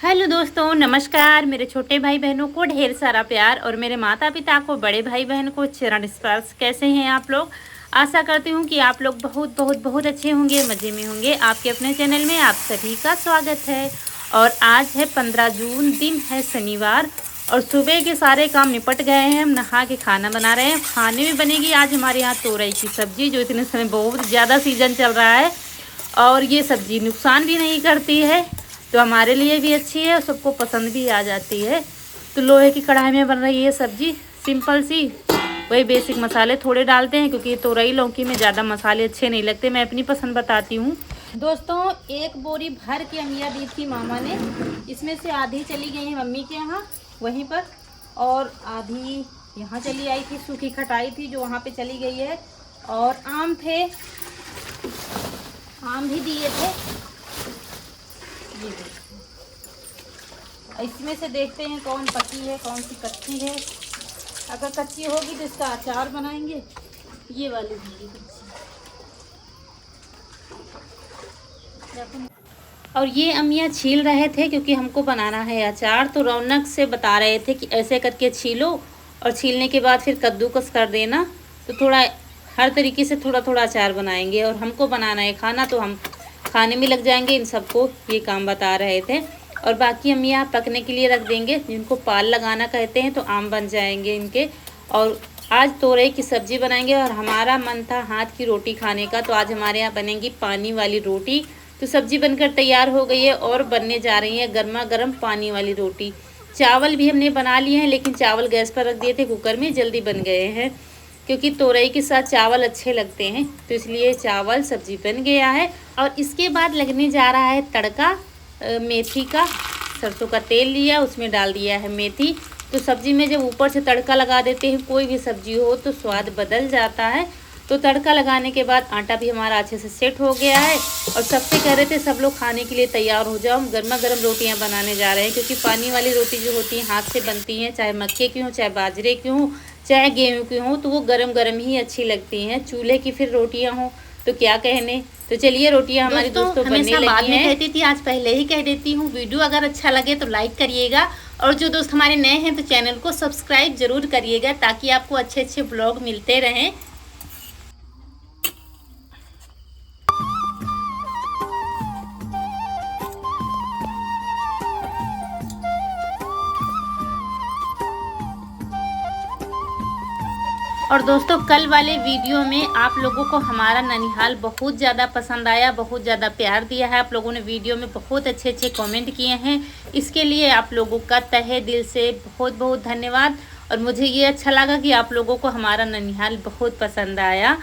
Hello दोस्तों, नमस्कार। मेरे छोटे भाई बहनों को ढेर सारा प्यार और मेरे माता पिता को, बड़े भाई बहन को चरण स्पर्श। कैसे हैं आप लोग? आशा करती हूँ कि आप लोग बहुत बहुत बहुत अच्छे होंगे, मज़े में होंगे। आपके अपने चैनल में आप सभी का स्वागत है। और आज है 15 जून, दिन है शनिवार और सुबह के सारे काम निपट गए हैं। हम नहा के खाना बना रहे हैं। खाने में बनेगी आज हमारे यहाँ तोरई की सब्ज़ी, जो इतने समय बहुत ज़्यादा सीजन चल रहा है। और ये सब्ज़ी नुकसान भी नहीं करती है, तो हमारे लिए भी अच्छी है और सबको पसंद भी आ जाती है। तो लोहे की कढ़ाई में बन रही है सब्ज़ी, सिंपल सी। वही बेसिक मसाले थोड़े डालते हैं, क्योंकि तोरई लौकी में ज़्यादा मसाले अच्छे नहीं लगते। मैं अपनी पसंद बताती हूँ। दोस्तों, एक बोरी भर के अमिया दी थी मामा ने। इसमें से आधी चली गई है मम्मी के यहाँ वहीं पर, और आधी यहाँ चली आई थी। सूखी खटाई थी जो वहाँ पे चली गई है। और आम थे, आम भी दिए थे। इसमें से देखते हैं कौन पकी है कौन सी कच्ची है। अगर कच्ची होगी तो इसका अचार बनाएंगे। ये वाली होगी कच्ची। और ये अम्मियाँ छील रहे थे क्योंकि हमको बनाना है अचार। तो रौनक से बता रहे थे कि ऐसे करके छीलो और छीलने के बाद फिर कद्दूकस कर देना, तो थोड़ा हर तरीके से थोड़ा थोड़ा अचार बनाएंगे। और हमको बनाना है खाना, तो हम खाने में लग जाएंगे। इन सबको ये काम बता रहे थे। और बाकी अम्मियाँ पकने के लिए रख देंगे, जिनको पाल लगाना कहते हैं, तो आम बन जाएंगे इनके। और आज तोरई की सब्ज़ी बनाएंगे। और हमारा मन था हाथ की रोटी खाने का, तो आज हमारे यहाँ बनेगी पानी वाली रोटी। तो सब्ज़ी बनकर तैयार हो गई है और बनने जा रही है गर्मा गर्म पानी वाली रोटी। चावल भी हमने बना लिए हैं, लेकिन चावल गैस पर रख दिए थे कुकर में, जल्दी बन गए हैं। क्योंकि तोरई के साथ चावल अच्छे लगते हैं, तो इसलिए चावल सब्ज़ी बन गया है। और इसके बाद लगने जा रहा है तड़का मेथी का। सरसों का तेल लिया, उसमें डाल दिया है मेथी। तो सब्ज़ी में जब ऊपर से तड़का लगा देते हैं, कोई भी सब्ज़ी हो, तो स्वाद बदल जाता है। तो तड़का लगाने के बाद आटा भी हमारा अच्छे से सेट हो गया है। और सबसे कह रहे थे सब लोग खाने के लिए तैयार हो जाओ, हम गर्मा गर्म रोटियां बनाने जा रहे हैं। क्योंकि पानी वाली रोटी जो होती है हाथ से बनती हैं, चाहे मक्के की हो, चाहे बाजरे की हो, चाहे गेहूँ की हो, तो वो गरम गरम ही अच्छी लगती हैं। चूल्हे की फिर रोटियां हो तो क्या कहने। तो चलिए रोटियां हमारी दोस्तों बनने लगी हैं। कहती थी, आज पहले ही कह देती हूँ, वीडियो अगर अच्छा लगे तो लाइक करिएगा। और जो दोस्त हमारे नए हैं तो चैनल को सब्सक्राइब जरूर करिएगा, ताकि आपको अच्छे अच्छे ब्लॉग मिलते रहें। और दोस्तों, कल वाले वीडियो में आप लोगों को हमारा ननिहाल बहुत ज़्यादा पसंद आया, बहुत ज़्यादा प्यार दिया है। आप लोगों ने वीडियो में बहुत अच्छे अच्छे कमेंट किए हैं। इसके लिए आप लोगों का तहे दिल से बहुत बहुत धन्यवाद। और मुझे ये अच्छा लगा कि आप लोगों को हमारा ननिहाल बहुत पसंद आया।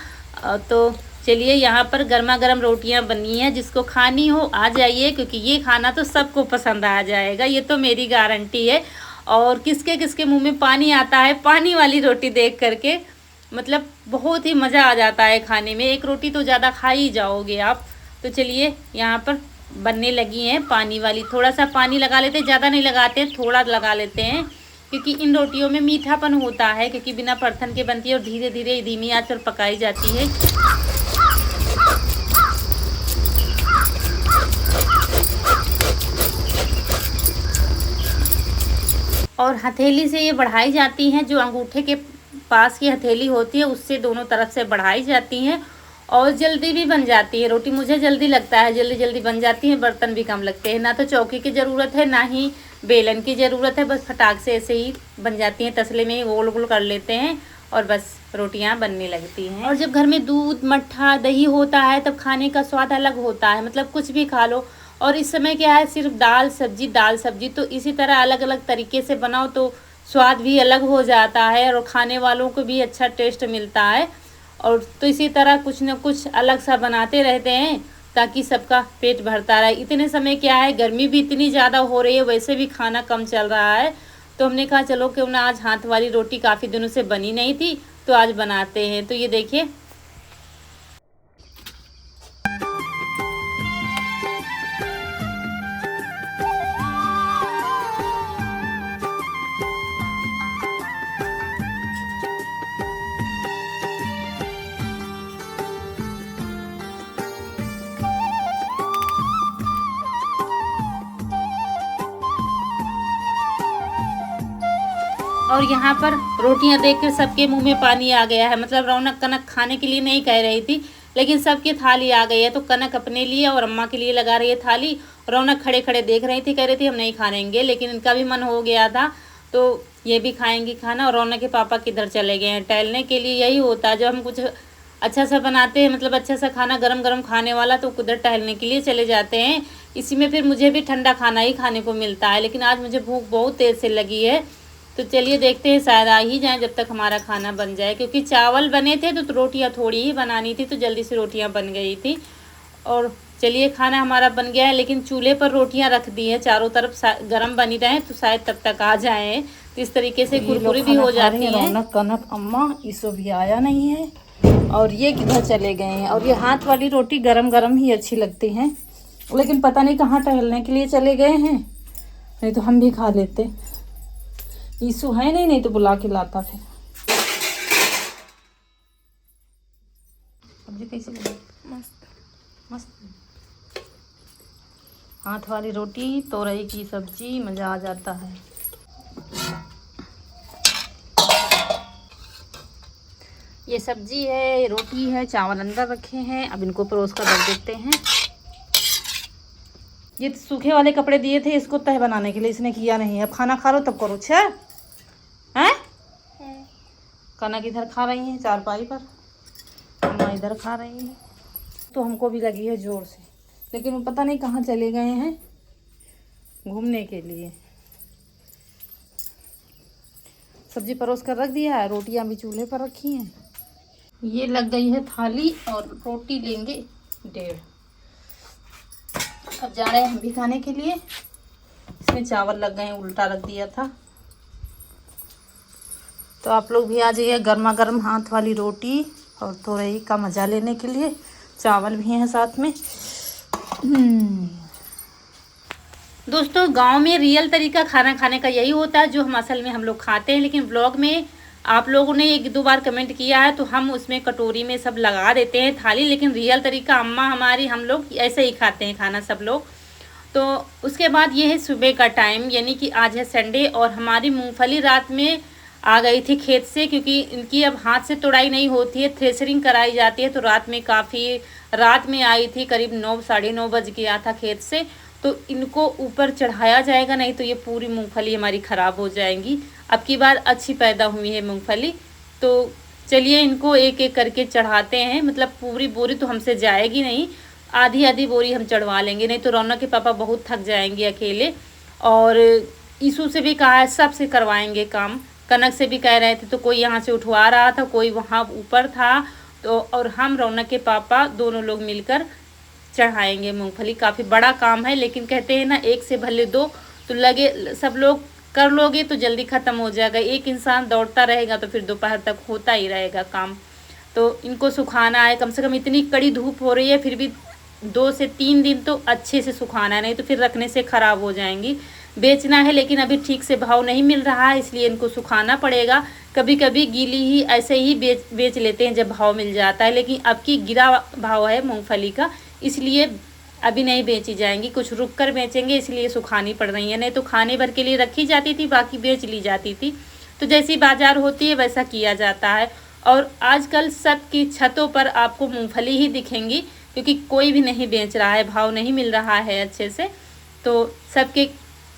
तो चलिए, यहाँ पर गर्मा गर्म रोटियाँ बनी हैं। जिसको खानी हो आ जाइए, क्योंकि ये खाना तो सबको पसंद आ जाएगा, ये तो मेरी गारंटी है। और किसके किसके मुँह में पानी आता है पानी वाली रोटी देख करके। मतलब बहुत ही मज़ा आ जाता है खाने में। एक रोटी तो ज़्यादा खा ही जाओगे आप। तो चलिए, यहाँ पर बनने लगी हैं पानी वाली। थोड़ा सा पानी लगा लेते हैं, ज़्यादा नहीं लगाते, थोड़ा लगा लेते हैं। क्योंकि इन रोटियों में मीठापन होता है, क्योंकि बिना परथन के बनती है और धीरे धीरे धीमी आंच पर पकाई जाती है। और हथेली से ये बढ़ाई जाती हैं, जो अंगूठे के पास की हथेली होती है उससे दोनों तरफ से बढ़ाई जाती हैं। और जल्दी भी बन जाती है रोटी। मुझे जल्दी लगता है, जल्दी जल्दी बन जाती है। बर्तन भी कम लगते हैं, ना तो चौकी की ज़रूरत है, ना ही बेलन की ज़रूरत है। बस फटाक से ऐसे ही बन जाती हैं। तसले में ही गोल गोल कर लेते हैं और बस रोटियां बनने लगती हैं। और जब घर में दूध, मट्ठा, दही होता है, तब खाने का स्वाद अलग होता है। मतलब कुछ भी खा लो। और इस समय क्या है, सिर्फ दाल सब्जी दाल सब्जी। तो इसी तरह अलग अलग तरीके से बनाओ तो स्वाद भी अलग हो जाता है, और खाने वालों को भी अच्छा टेस्ट मिलता है। और तो इसी तरह कुछ न कुछ अलग सा बनाते रहते हैं, ताकि सबका पेट भरता रहे। इतने समय क्या है, गर्मी भी इतनी ज़्यादा हो रही है, वैसे भी खाना कम चल रहा है। तो हमने कहा चलो क्यों ना आज हाथ वाली रोटी काफ़ी दिनों से बनी नहीं थी, तो आज बनाते हैं। तो ये देखिए, और यहाँ पर रोटियाँ देखकर सबके मुंह में पानी आ गया है। मतलब रौनक कनक खाने के लिए नहीं कह रही थी, लेकिन सबकी थाली आ गई है। तो कनक अपने लिए और अम्मा के लिए लगा रही है थाली। रौनक खड़े खड़े देख रही थी, कह रही थी हम नहीं खाएंगे, लेकिन इनका भी मन हो गया था तो ये भी खाएंगी खाना। और रौनक के पापा किधर चले गए हैं? टहलने के लिए। यही होता है जब हम कुछ अच्छा सा बनाते हैं, मतलब अच्छा सा खाना गरम गरम खाने वाला, तो उधर टहलने के लिए चले जाते हैं। इसी में फिर मुझे भी ठंडा खाना ही खाने को मिलता है, लेकिन आज मुझे भूख बहुत तेज़ से लगी है। तो चलिए देखते हैं, शायद आ ही जाए जब तक हमारा खाना बन जाए, क्योंकि चावल बने थे तो रोटियां थोड़ी ही बनानी थी, तो जल्दी से रोटियां बन गई थी। और चलिए खाना हमारा बन गया है, लेकिन चूल्हे पर रोटियां रख दी हैं, चारों तरफ गरम बनी रहे तो शायद तब तक आ जाए। तो इस तरीके से कुरकुरी भी हो जाती है। रौनक, कनक, अम्मा इसो भी आया नहीं है, और ये किधर चले गए हैं। और ये हाथ वाली रोटी गरम गरम ही अच्छी लगती हैं, लेकिन पता नहीं कहाँ टहलने के लिए चले गए हैं, नहीं तो हम भी खा लेते। ईसु है नहीं तो बुला के लाता फिर। सब्जी कैसी लगी? मस्त मस्त। हाथ वाली रोटी, तोरई की सब्जी, मज़ा आ जाता है। ये सब्जी है, ये रोटी है, चावल अंदर रखे हैं। अब इनको परोस कर रख देते हैं। ये सूखे वाले कपड़े दिए थे इसको तह बनाने के लिए, इसने किया नहीं। अब खाना खा लो तब करो। छे हैं? कनक इधर खा रही है चारपाई पर, अम्मा इधर खा रही है। तो हमको भी लगी है जोर से, लेकिन वो पता नहीं कहाँ चले गए हैं घूमने के लिए। सब्जी परोस कर रख दिया है, रोटियां भी चूल्हे पर रखी हैं। ये लग गई है थाली, और रोटी लेंगे 1.5। अब जा रहे हैं हम भी खाने के लिए। इसमें चावल लग गए हैं, उल्टा रख दिया था। तो आप लोग भी आ जाइए गर्मा गर्म हाथ वाली रोटी और तोरई का मज़ा लेने के लिए। चावल भी हैं साथ में। दोस्तों, गांव में रियल तरीका खाना खाने का यही होता है जो हम असल में हम लोग खाते हैं। लेकिन व्लॉग में आप लोगों ने 1-2 बार कमेंट किया है, तो हम उसमें कटोरी में सब लगा देते हैं थाली। लेकिन रियल तरीका अम्मा हमारी, हम लोग ऐसे ही खाते हैं खाना सब लोग। तो उसके बाद ये है सुबह का टाइम, यानी कि आज है संडे, और हमारी मूंगफली रात में आ गई थी खेत से, क्योंकि इनकी अब हाथ से तोड़ाई नहीं होती है, थ्रेशरिंग कराई जाती है। तो रात में काफ़ी रात में आई थी, करीब 9 साढ़े 9 बज गया था खेत से। तो इनको ऊपर चढ़ाया जाएगा, नहीं तो ये पूरी मूंगफली हमारी ख़राब हो जाएंगी। अब की बार अच्छी पैदा हुई है मूंगफली, तो चलिए इनको एक एक करके चढ़ाते हैं। मतलब पूरी बोरी तो हमसे जाएगी नहीं, आधी आधी बोरी हम चढ़वा लेंगे, नहीं तो रौनक के पापा बहुत थक जाएंगे अकेले। और ईसू से भी कहा है, सब से करवाएंगे काम। कनक से भी कह रहे थे, तो कोई यहाँ से उठवा रहा था, कोई वहाँ ऊपर था, तो और हम रौनक के पापा दोनों लोग मिलकर चढ़ाएंगे मूंगफली। काफ़ी बड़ा काम है, लेकिन कहते हैं ना, एक से भले दो। तो लगे सब लोग कर लोगे तो जल्दी ख़त्म हो जाएगा। एक इंसान दौड़ता रहेगा तो फिर दोपहर तक होता ही रहेगा काम। तो इनको सुखाना है, कम से कम इतनी कड़ी धूप हो रही है, फिर भी 2 से 3 दिन तो अच्छे से सुखाना है, नहीं तो फिर रखने से ख़राब हो जाएंगी। बेचना है, लेकिन अभी ठीक से भाव नहीं मिल रहा है, इसलिए इनको सुखाना पड़ेगा। कभी कभी गीली ही ऐसे ही बेच लेते हैं जब भाव मिल जाता है, लेकिन अब की गिरा भाव है मूंगफली का, इसलिए अभी नहीं बेची जाएंगी, कुछ रुक कर बेचेंगे, इसलिए सुखानी पड़ रही है। नहीं तो खाने भर के लिए रखी जाती थी, बाकी बेच ली जाती थी। तो जैसी बाजार होती है वैसा किया जाता है। और आजकल सबकी छतों पर आपको मूंगफली ही दिखेंगी, क्योंकि कोई भी नहीं बेच रहा है, भाव नहीं मिल रहा है अच्छे से। तो सबके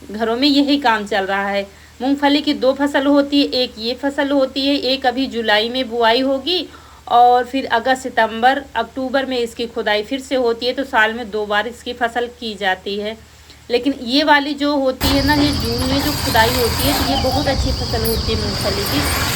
घरों में यही काम चल रहा है। मूंगफली की 2 फसल होती है, एक ये फसल होती है, एक अभी जुलाई में बुआई होगी, और फिर अगस्त सितंबर अक्टूबर में इसकी खुदाई फिर से होती है। तो साल में 2 बार इसकी फसल की जाती है। लेकिन ये वाली जो होती है ना, ये जून में जो खुदाई होती है, तो ये बहुत अच्छी फसल होती है मूंगफली की।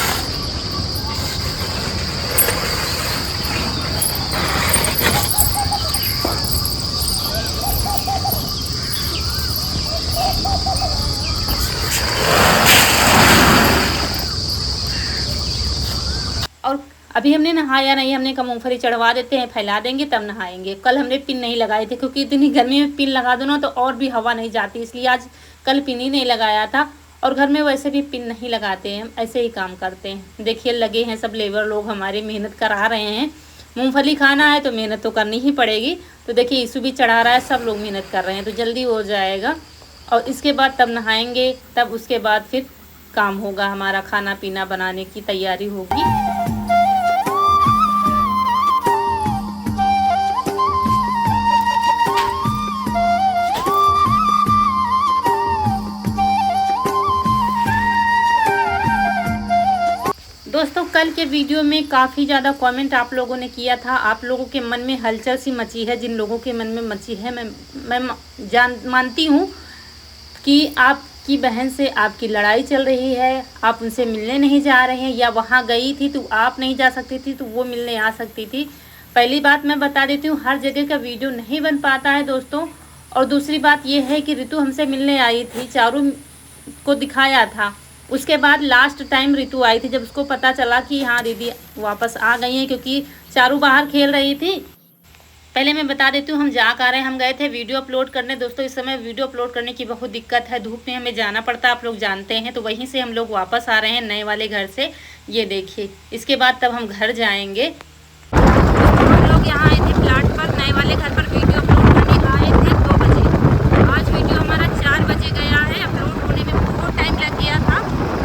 और अभी हमने नहाया नहीं, हमने कहा मूंगफली चढ़वा देते हैं, फैला देंगे तब नहाएंगे। कल हमने पिन नहीं लगाए थे, क्योंकि इतनी गर्मी में पिन लगा दो ना तो और भी हवा नहीं जाती, इसलिए आज कल पिन ही नहीं लगाया था। और घर में वैसे भी पिन नहीं लगाते हैं, हम ऐसे ही काम करते हैं। देखिए लगे हैं सब लेबर लोग हमारे, मेहनत करा रहे हैं। मूँगफली खाना है तो मेहनत तो करनी ही पड़ेगी। तो देखिए ईसू भी चढ़ा रहा है, सब लोग मेहनत कर रहे हैं, तो जल्दी हो जाएगा। और इसके बाद तब नहाएंगे, तब उसके बाद फिर काम होगा, हमारा खाना पीना बनाने की तैयारी होगी। दोस्तों कल के वीडियो में काफ़ी ज़्यादा कमेंट आप लोगों ने किया था, आप लोगों के मन में हलचल सी मची है, जिन लोगों के मन में मची है मैं मानती हूँ कि आपकी बहन से आपकी लड़ाई चल रही है, आप उनसे मिलने नहीं जा रहे हैं, या वहाँ गई थी तो आप नहीं जा सकती थी तो वो मिलने आ सकती थी। पहली बात मैं बता देती हूँ, हर जगह का वीडियो नहीं बन पाता है दोस्तों। और दूसरी बात ये है कि रितु हमसे मिलने आई थी, चारू को दिखाया था, उसके बाद लास्ट टाइम रितु आई थी जब उसको पता चला कि हाँ दीदी वापस आ गई हैं, क्योंकि चारू बाहर खेल रही थी। पहले मैं बता देती हूँ हम जा कर रहे हैं, हम गए थे वीडियो अपलोड करने। दोस्तों इस समय वीडियो अपलोड करने की बहुत दिक्कत है, धूप में हमें जाना पड़ता है, आप लोग जानते हैं। तो वहीं से हम लोग वापस आ रहे हैं नए वाले घर से, ये देखिए। इसके बाद तब हम घर जाएंगे। हम लोग यहाँ आए थे प्लाट पर, नए वाले घर पर वीडियो अपलोड करने आए थे 2 बजे। आज वीडियो हमारा 4 बजे गया है, अपलोड होने में बहुत टाइम लग गया था।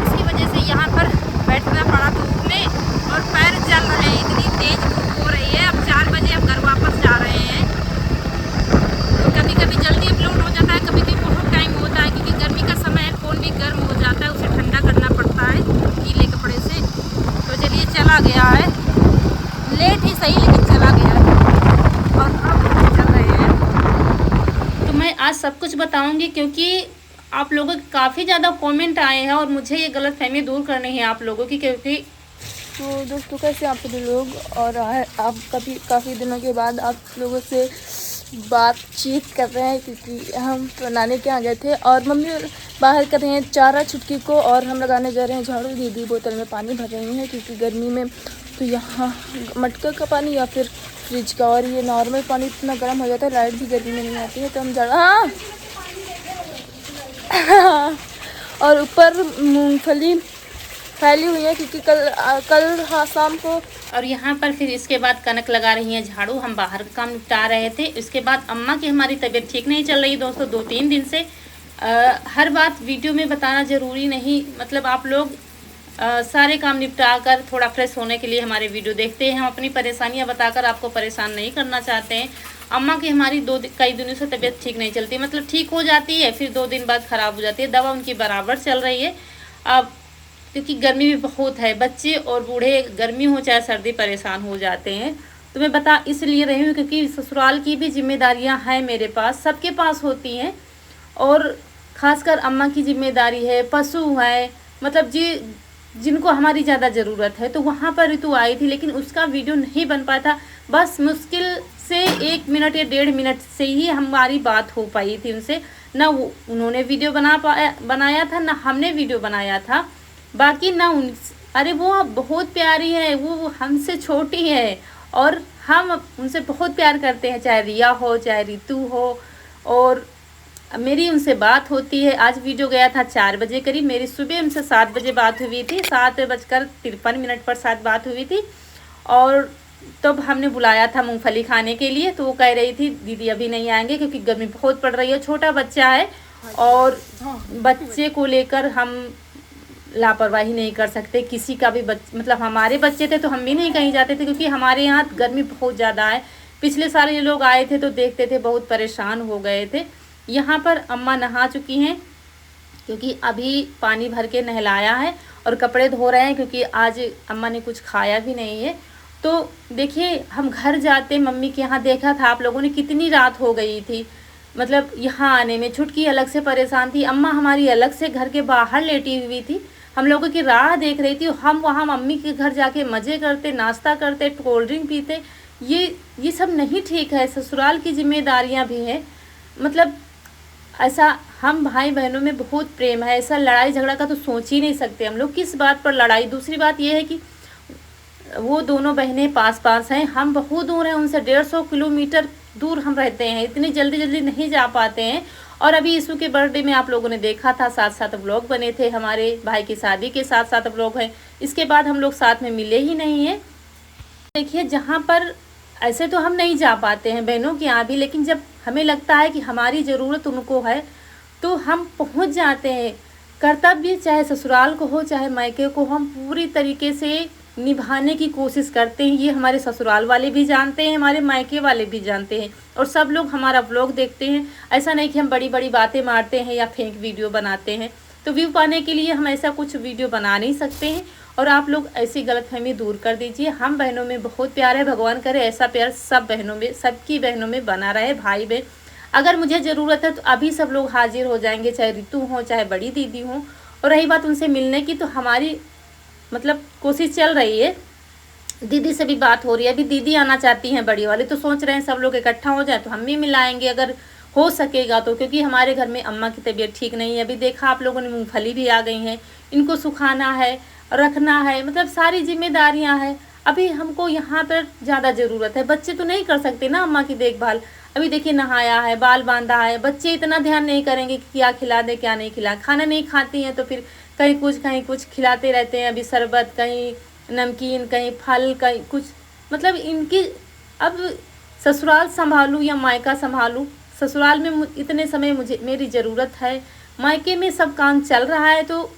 उसकी वजह से यहाँ पर बैठना पड़ा धूप में और पैर जल रहे हैं, इतनी तेज धूप हो रही है। अब 4 बजे हम घर वापस जा रहे हैं। तो कभी कभी जल्दी अपलोड हो जाता है, कभी कभी बहुत टाइम होता है, क्योंकि गर्मी का समय है, फ़ोन भी गर्म हो जाता है, उसे ठंडा करना पड़ता है गीले कपड़े से। तो चलिए चला गया है, लेट ही सही लेकिन चला गया है और अब चल रहे हैं। तो मैं आज सब कुछ बताऊंगी, क्योंकि आप लोगों के काफ़ी ज़्यादा कमेंट आए हैं और मुझे ये गलतफहमी दूर करनी है आप लोगों की, क्योंकि तो दोस्तों कैसे आप सभी लोग, और आप काफ़ी दिनों के बाद आप लोगों से बातचीत कर रहे हैं, क्योंकि हम तो नानी के यहाँ गए थे और मम्मी बाहर कर रहे हैं चारा छुटकी को, और हम लगाने जा रहे हैं झाड़ू। दीदी बोतल में पानी भर रही हैं, क्योंकि गर्मी में तो यहाँ मटका का पानी या फिर फ्रिज का, और ये नॉर्मल पानी इतना गर्म हो जाता है, लाइट भी गर्मी में नहीं आती है, तो हम झाड़ा और ऊपर मूंगफली फैली हुई है, क्योंकि कल हाँ शाम को। और यहाँ पर फिर इसके बाद कनक लगा रही हैं झाड़ू, हम बाहर का काम निपटा रहे थे। इसके बाद अम्मा की हमारी तबीयत ठीक नहीं चल रही दोस्तों 2-3 दिन से। हर बात वीडियो में बताना ज़रूरी नहीं, मतलब आप लोग सारे काम निपटा कर थोड़ा फ्रेश होने के लिए हमारे वीडियो देखते हैं। हम अपनी परेशानियाँ बताकर आपको परेशान नहीं करना चाहते हैं। अम्मा की हमारी कई दिनों से तबीयत ठीक नहीं चलती, मतलब ठीक हो जाती है फिर 2 दिन बाद ख़राब हो जाती है। दवा उनकी बराबर चल रही है अब, क्योंकि गर्मी भी बहुत है, बच्चे और बूढ़े गर्मी हो चाहे सर्दी परेशान हो जाते हैं। तो मैं बता इसलिए रही हूँ क्योंकि ससुराल की भी जिम्मेदारियाँ हैं मेरे पास, सबके पास होती हैं, और ख़ासकर अम्मा की जिम्मेदारी है, पशु है, मतलब जिनको हमारी ज़्यादा ज़रूरत है। तो वहाँ पर ऋतु आई थी, लेकिन उसका वीडियो नहीं बन पाया था। बस मुश्किल से 1 मिनट या 1.5 मिनट से ही हमारी बात हो पाई थी उनसे, ना उन्होंने वीडियो बनाया था, ना हमने वीडियो बनाया था। बाकी ना अरे वो बहुत प्यारी है, वो हमसे छोटी है और हम उनसे बहुत प्यार करते हैं, चाहे रिया हो चाहे रितु हो, और मेरी उनसे बात होती है। आज वीडियो गया था 4 बजे करीब, मेरी सुबह उनसे 7 बजे बात हुई थी, 7:53 पर साथ बात हुई थी। और तब हमने बुलाया था मूंगफली खाने के लिए, तो वो कह रही थी दीदी अभी नहीं आएंगे क्योंकि गर्मी बहुत पड़ रही है, छोटा बच्चा है और बच्चे को लेकर हम लापरवाही नहीं कर सकते। किसी का भी मतलब हमारे बच्चे थे तो हम भी नहीं कहीं जाते थे, क्योंकि हमारे यहाँ गर्मी बहुत ज़्यादा है। पिछले साल ये लोग आए थे तो देखते थे, बहुत परेशान हो गए थे। यहाँ पर अम्मा नहा चुकी हैं, क्योंकि अभी पानी भर के नहलाया है, और कपड़े धो रहे हैं क्योंकि आज अम्मा ने कुछ खाया भी नहीं है। तो देखिए हम घर जाते मम्मी के यहाँ, देखा था आप लोगों ने कितनी रात हो गई थी, मतलब यहाँ आने में। छुटकी अलग से परेशान थी, अम्मा हमारी अलग से घर के बाहर लेटी हुई थी, हम लोगों की राह देख रही थी। हम वहाँ मम्मी के घर जाके मज़े करते, नाश्ता करते, कोल्ड ड्रिंक पीते। ये सब नहीं ठीक है, ससुराल की जिम्मेदारियाँ भी हैं। मतलब ऐसा हम भाई बहनों में बहुत प्रेम है, ऐसा लड़ाई झगड़ा का तो सोच ही नहीं सकते हम लोग। किस बात पर लड़ाई? दूसरी बात ये है कि वो दोनों बहनें पास पास हैं, हम बहुत दूर हैं उनसे, 150 किलोमीटर दूर हम रहते हैं, इतनी जल्दी नहीं जा पाते हैं। और अभी यीशु के बर्थडे में आप लोगों ने देखा था, साथ व्लॉग बने थे, हमारे भाई की शादी के साथ व्लॉग है। इसके बाद हम लोग साथ में मिले ही नहीं हैं। देखिए जहाँ पर ऐसे तो हम नहीं जा पाते हैं बहनों के यहाँ भी, लेकिन जब हमें लगता है कि हमारी ज़रूरत उनको है तो हम पहुँच जाते हैं। कर्तव्य चाहे ससुराल को हो चाहे मायके को, हम पूरी तरीके से निभाने की कोशिश करते हैं। ये हमारे ससुराल वाले भी जानते हैं, हमारे मायके वाले भी जानते हैं, और सब लोग हमारा व्लॉग देखते हैं। ऐसा नहीं कि हम बड़ी बड़ी बातें मारते हैं या फेक वीडियो बनाते हैं। तो व्यू पाने के लिए हम ऐसा कुछ वीडियो बना नहीं सकते हैं, और आप लोग ऐसी गलतफहमी दूर कर दीजिए। हम बहनों में बहुत प्यार है, भगवान करे ऐसा प्यार सब बहनों में, सबकी बहनों में बना रहे। भाई बहन, अगर मुझे ज़रूरत है तो अभी सब लोग हाजिर हो जाएंगे, चाहे रितु हो चाहे बड़ी दीदी हो। और रही बात उनसे मिलने की, तो हमारी मतलब कोशिश चल रही है, दीदी से भी बात हो रही है। अभी दीदी आना चाहती हैं बड़ी वाली, तो सोच रहे हैं सब लोग इकट्ठा हो जाए तो हम भी मिलाएंगे अगर हो सकेगा तो, क्योंकि हमारे घर में अम्मा की तबीयत ठीक नहीं है। अभी देखा आप लोगों ने, मूंगफली भी आ गई हैं, इनको सुखाना है, रखना है, मतलब सारी जिम्मेदारियां हैं। अभी हमको यहाँ पर ज़्यादा ज़रूरत है। बच्चे तो नहीं कर सकते ना अम्मा की देखभाल। अभी देखिए नहाया है, बाल बांधा है, बच्चे इतना ध्यान नहीं करेंगे कि क्या खिला दे क्या नहीं खिला। खाना नहीं खाती हैं तो फिर कहीं कुछ खिलाते रहते हैं। अभी शरबत, कहीं नमकीन, कहीं फल, कहीं कुछ, मतलब इनकी अब ससुराल संभालूँ या मायका संभालूँ। ससुराल में इतने समय मुझे मेरी ज़रूरत है, मायके में सब काम चल रहा है, तो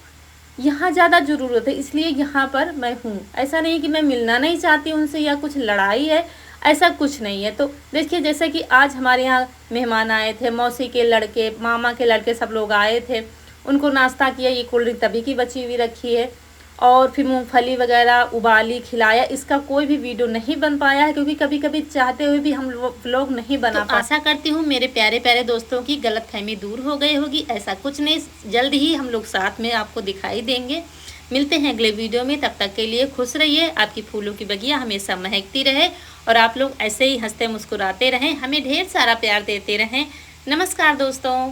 यहाँ ज़्यादा ज़रूरत है, इसलिए यहाँ पर मैं हूँ। ऐसा नहीं कि मैं मिलना नहीं चाहती उनसे या कुछ लड़ाई है, ऐसा कुछ नहीं है। तो देखिए जैसे कि आज हमारे यहाँ मेहमान आए थे, मौसी के लड़के, मामा के लड़के, सब लोग आए थे, उनको नाश्ता किया। ये कोल्ड ड्रिंक तभी की बची हुई रखी है, और फिर मूंगफली वगैरह उबाली, खिलाया। इसका कोई भी वीडियो नहीं बन पाया है, क्योंकि कभी कभी चाहते हुए भी हम व्लॉग नहीं बना पाते। आशा करती हूँ मेरे प्यारे प्यारे दोस्तों की गलतफहमी दूर हो गई होगी। ऐसा कुछ नहीं, जल्द ही हम लोग साथ में आपको दिखाई देंगे। मिलते हैं अगले वीडियो में, तब तक के लिए खुश रहिए। आपकी फूलों की बगिया हमेशा महकती रहे, और आप लोग ऐसे ही हंसते मुस्कुराते रहें, हमें ढेर सारा प्यार देते रहें। नमस्कार दोस्तों।